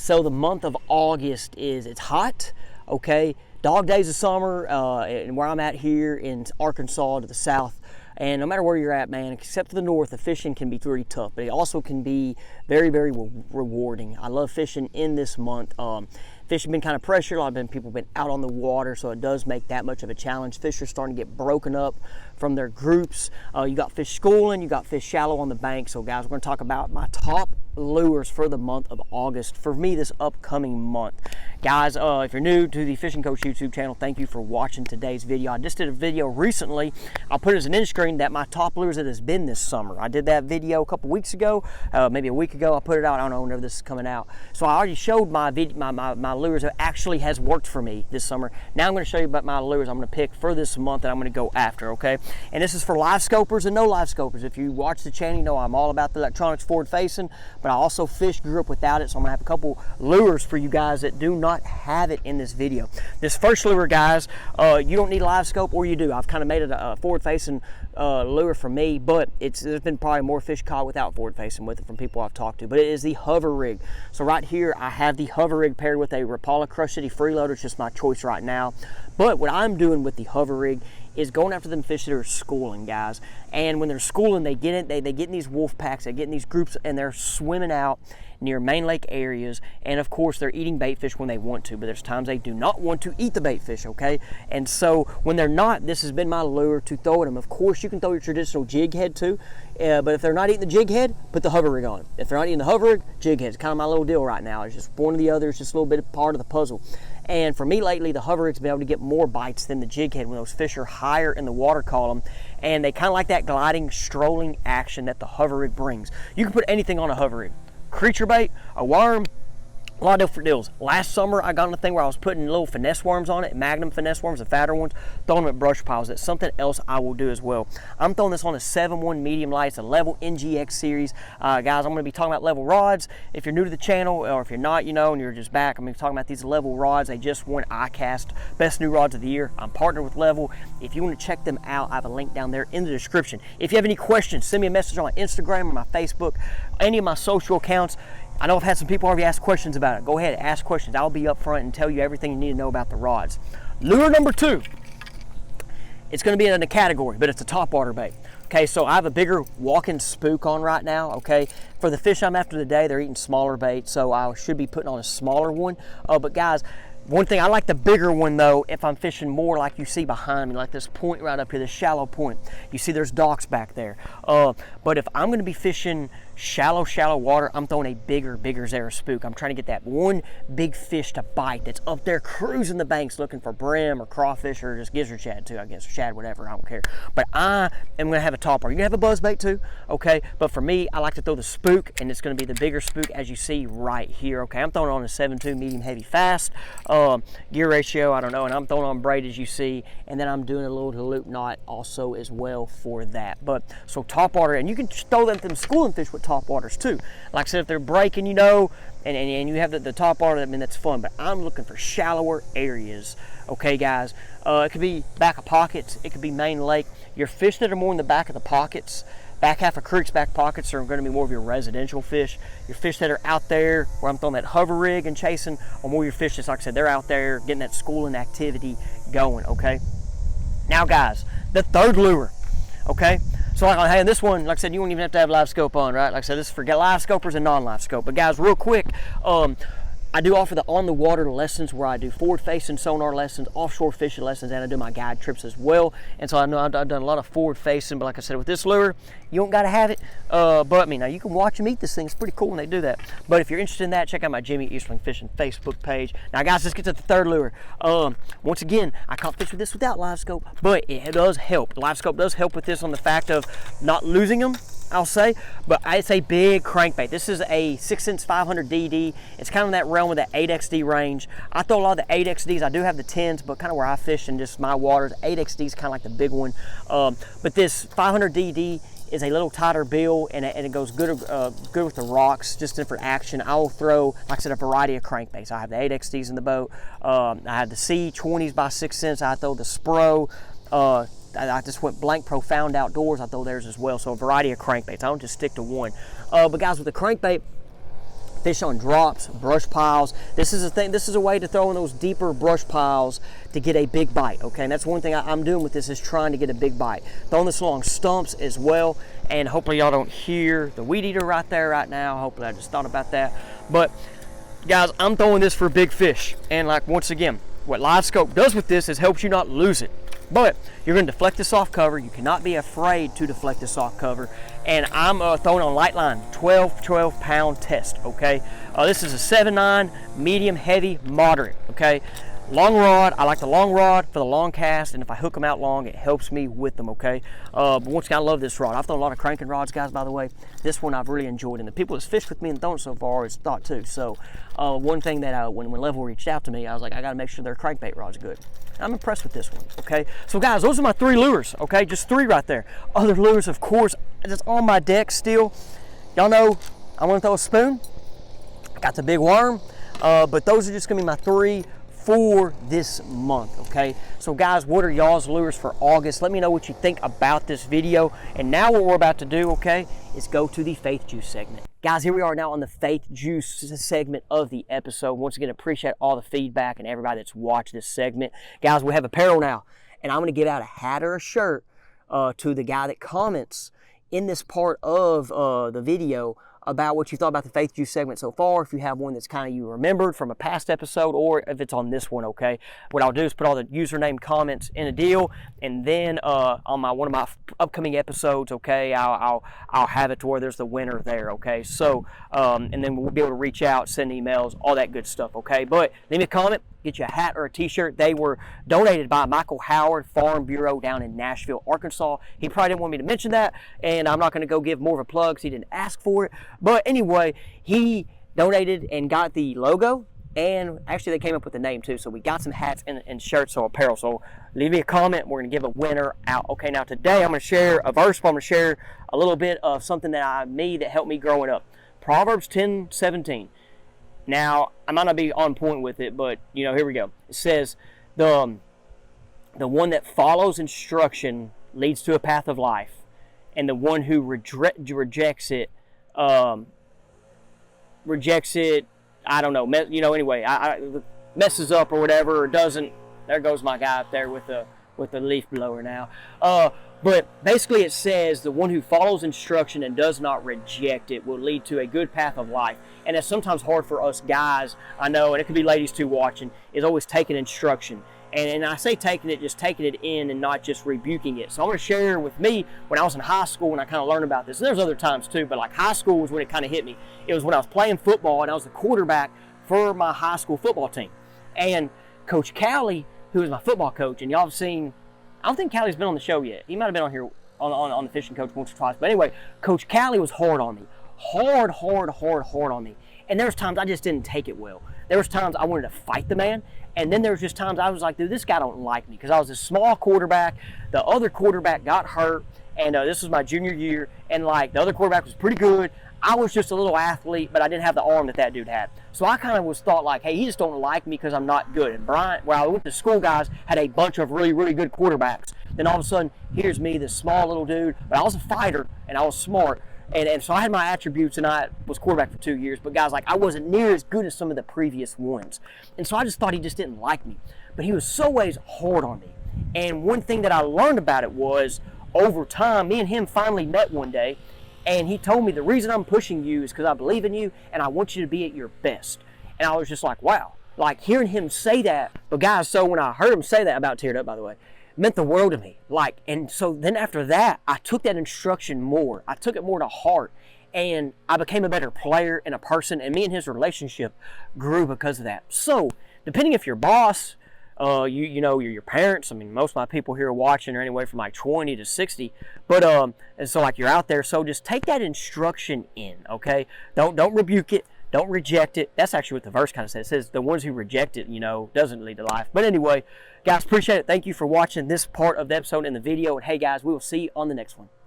So the month of August it's hot, okay? Dog days of summer, and where I'm at here in Arkansas to the south. And no matter where you're at, man, except for the north, the fishing can be pretty tough, but it also can be very, very rewarding. I love fishing in this month. Fishing been kind of pressured. A lot of people have been out on the water, so it does make that much of a challenge. Fish are starting to get broken up from their groups. You got fish schooling, you got fish shallow on the bank. So guys, we're going to talk about my top lures for the month of August for me this upcoming month. Guys, if you're new to the Fishing Coach YouTube channel, thank you for watching today's video. I just did a video recently. I'll put it as an end screen that my top lures that has been this summer. I did that video a couple weeks ago, maybe a week ago. I put it out. I don't know whenever this is coming out. So I already showed my lures that actually has worked for me this summer. Now I'm going to show you about my lures I'm going to pick for this month that I'm going to go after, okay? And this is for live scopers and no live scopers. If you watch the channel, you know I'm all about the electronics forward facing, but I also grew up without it, so I'm going to have a couple lures for you guys that do not have it in this video. This first lure, guys, you don't need a live scope, or you do. I've kind of made it a forward facing lure for me, but there's been probably more fish caught without forward facing with it from people I've talked to, but it is the hover rig. So right here I have the hover rig paired with a Rapala Crush City freeloader. It's just my choice right now. But what I'm doing with the hover rig is going after them fish that are schooling, guys. And when they're schooling, they get in these wolf packs, they get in these groups, and they're swimming out near main lake areas. And of course, they're eating bait fish when they want to, but there's times they do not want to eat the bait fish, okay? And so when they're not, this has been my lure to throw at them. Of course, you can throw your traditional jig head too, but if they're not eating the jig head, put the hover rig on. If they're not eating the hover rig, jig head. It's kind of my little deal right now. It's just one or the other. It's just a little bit of part of the puzzle. And for me lately, the hover rig's been able to get more bites than the jig head when those fish are higher in the water column, and they kind of like that gliding, strolling action that the hover rig brings. You can put anything on a hover rig. Creature bait, a worm, a lot of different deals. Last summer, I got on a thing where I was putting little finesse worms on it, Magnum finesse worms, the fatter ones, throwing them at brush piles. That's something else I will do as well. I'm throwing this on a 7-1 medium light. It's a level NGX series. Guys, I'm going to be talking about level rods. If you're new to the channel, or if you're not, you know, and you're just back, I'm going to be talking about these level rods. They just won ICAST Best New Rods of the Year. I'm partnered with Level. If you want to check them out, I have a link down there in the description. If you have any questions, send me a message on my Instagram or my Facebook, any of my social accounts. I know I've had some people already ask questions about it. Go ahead, ask questions. I'll be up front and tell you everything you need to know about the rods. Lure number 2. It's going to be in a category, but it's a topwater bait. Okay, so I have a bigger walking spook on right now, okay? For the fish I'm after today, they're eating smaller bait, so I should be putting on a smaller one. But guys, one thing, I like the bigger one though if I'm fishing more like you see behind me, like this point right up here, this shallow point. You see there's docks back there. But if I'm going to be fishing shallow water, I'm throwing a bigger Zara spook. I'm trying to get that one big fish to bite that's up there cruising the banks looking for brim or crawfish or just gizzard shad too, I guess, or shad, whatever, I don't care. But I am going to have a topwater. You're going to have a buzz bait too, okay? But for me, I like to throw the spook, and it's going to be the bigger spook as you see right here, okay? I'm throwing it on a 7.2 medium heavy fast. Gear ratio, I don't know, and I'm throwing on braid as you see, and then I'm doing a little loop knot also as well for that. But so topwater, and you can throw them schooling fish with topwaters too. Like I said, if they're breaking, you know, and you have the topwater, I mean, that's fun. But I'm looking for shallower areas, okay, guys? It could be back of pockets, it could be main lake. Your fish that are more in the back of the pockets, back half of creeks, back pockets, are going to be more of your residential fish. Your fish that are out there where I'm throwing that hover rig and chasing are more your fish that's, like I said, they're out there getting that schooling activity going, okay? Now, guys, the third lure, okay? So like, hey, this one, like I said, you won't even have to have live scope on, right? Like I said, this is for live scopers and non-live scope. But guys, real quick, I do offer the on-the-water lessons where I do forward-facing sonar lessons, offshore fishing lessons, and I do my guide trips as well. And so I know I've done a lot of forward-facing, but like I said, with this lure, you don't got to have it. But I mean, now you can watch them eat this thing. It's pretty cool when they do that. But if you're interested in that, check out my Jimmy Eastling Fishing Facebook page. Now, guys, let's get to the third lure. Once again, I caught fish with this without live scope, but it does help. The live scope does help with this on the fact of not losing them, I'll say, but it's a big crankbait. This is a 6-inch 500 DD. It's kind of in that realm with that 8XD range. I throw a lot of the 8XDs. I do have the 10s, but kind of where I fish in just my waters, 8XD is kind of like the big one. But this 500 DD is a little tighter bill, and it goes good with the rocks, just different action. I will throw, like I said, a variety of crankbaits. I have the 8XDs in the boat. I have the C20s by 6 cents. I throw the Spro. I just went blank Profound Outdoors. I throw theirs as well. So a variety of crankbaits. I don't just stick to one. But guys, with the crankbait, fish on drops, brush piles. This is a thing. This is a way to throw in those deeper brush piles to get a big bite. Okay, and that's one thing I'm doing with this, is trying to get a big bite. Throwing this along stumps as well, and hopefully y'all don't hear the weed eater right there right now. Hopefully I just thought about that. But guys, I'm throwing this for big fish, and like once again, what Live Scope does with this is helps you not lose it. But you're going to deflect this off cover. You cannot be afraid to deflect this off cover. And I'm throwing on light line, 12 pound test, okay? This is a 7.9, medium, heavy, moderate, okay? Long rod, I like the long rod for the long cast, and if I hook them out long, it helps me with them, okay? But once again, I love this rod. I've thrown a lot of cranking rods, guys, by the way. This one I've really enjoyed, and the people that's fished with me and thrown it so far is thought too. So one thing that when Level reached out to me, I was like, I gotta make sure their crankbait rod's good. I'm impressed with this one, okay? So guys, those are my 3 lures, okay? Just 3 right there. Other lures, of course, that's on my deck still. Y'all know I want to throw a spoon. I got the big worm, but those are just gonna be my 3 for this month, okay? So guys, what are y'all's lures for August? Let me know what you think about this video. And now what we're about to do, okay, is go to the Faith Juice segment. Guys, here we are now on the Faith Juice segment of the episode. Once again, appreciate all the feedback and everybody that's watched this segment. Guys, we have apparel now, and I'm gonna give out a hat or a shirt to the guy that comments in this part of the video about what you thought about the Faith Juice segment so far, if you have one that's kind of you remembered from a past episode, or if it's on this one, okay? What I'll do is put all the username comments in a deal, and then on one of my upcoming episodes, okay, I'll have it to where there's the winner there, okay? So, and then we'll be able to reach out, send emails, all that good stuff, okay? But leave me a comment, get you a hat or a t-shirt. They were donated by Michael Howard, Farm Bureau down in Nashville, Arkansas. He probably didn't want me to mention that, and I'm not going to go give more of a plug because he didn't ask for it. But anyway, he donated and got the logo, and actually they came up with the name too. So we got some hats and shirts or apparel. So leave me a comment. We're going to give a winner out. Okay, now today I'm going to share a verse, but I'm going to share a little bit of something that helped me growing up. Proverbs 10:17. Now, I might not be on point with it, but, you know, here we go. It says, the one that follows instruction leads to a path of life, and the one who rejects it, I don't know, anyway, messes up or whatever, or doesn't. There goes my guy up there with the leaf blower now. But basically it says the one who follows instruction and does not reject it will lead to a good path of life. And it's sometimes hard for us guys, I know, and it could be ladies too watching, is always taking instruction. And I say taking it, just taking it in and not just rebuking it. So I'm going to share with me when I was in high school and I kind of learned about this. And there's other times too, but like high school was when it kind of hit me. It was when I was playing football and I was the quarterback for my high school football team. And Coach Callie, who was my football coach, and y'all have seen, I don't think Callie's been on the show yet. He might have been on here on the fishing coach once or twice. But anyway, Coach Callie was hard on me. Hard on me. And there was times I just didn't take it well. There was times I wanted to fight the man. And then there was just times I was like, dude, this guy don't like me. Because I was a small quarterback. The other quarterback got hurt. And this was my junior year. And like the other quarterback was pretty good. I was just a little athlete, but I didn't have the arm that dude had. So I kind of was thought like, hey, he just don't like me because I'm not good. And Bryant, where I went to school, guys, had a bunch of really, really good quarterbacks. Then all of a sudden, here's me, this small little dude. But I was a fighter, and I was smart. And so I had my attributes, and I was quarterback for 2 years. But guys, like, I wasn't near as good as some of the previous ones. And so I just thought he just didn't like me. But he was so ways hard on me. And one thing that I learned about it was, over time, me and him finally met one day. And he told me, the reason I'm pushing you is because I believe in you and I want you to be at your best. And I was just like, wow. Like hearing him say that. But guys, so when I heard him say that, about teared up by the way, meant the world to me. Like, and so then after that, I took that instruction more. I took it more to heart. And I became a better player and a person. And me and his relationship grew because of that. So, depending if your boss, you know, your parents, I mean, most of my people here are watching are anywhere from like 20 to 60, but, and so like you're out there, so just take that instruction in, okay? Don't rebuke it, don't reject it. That's actually what the verse kind of says. It says the ones who reject it, you know, doesn't lead to life. But anyway, guys, appreciate it. Thank you for watching this part of the episode in the video, and hey guys, we will see you on the next one.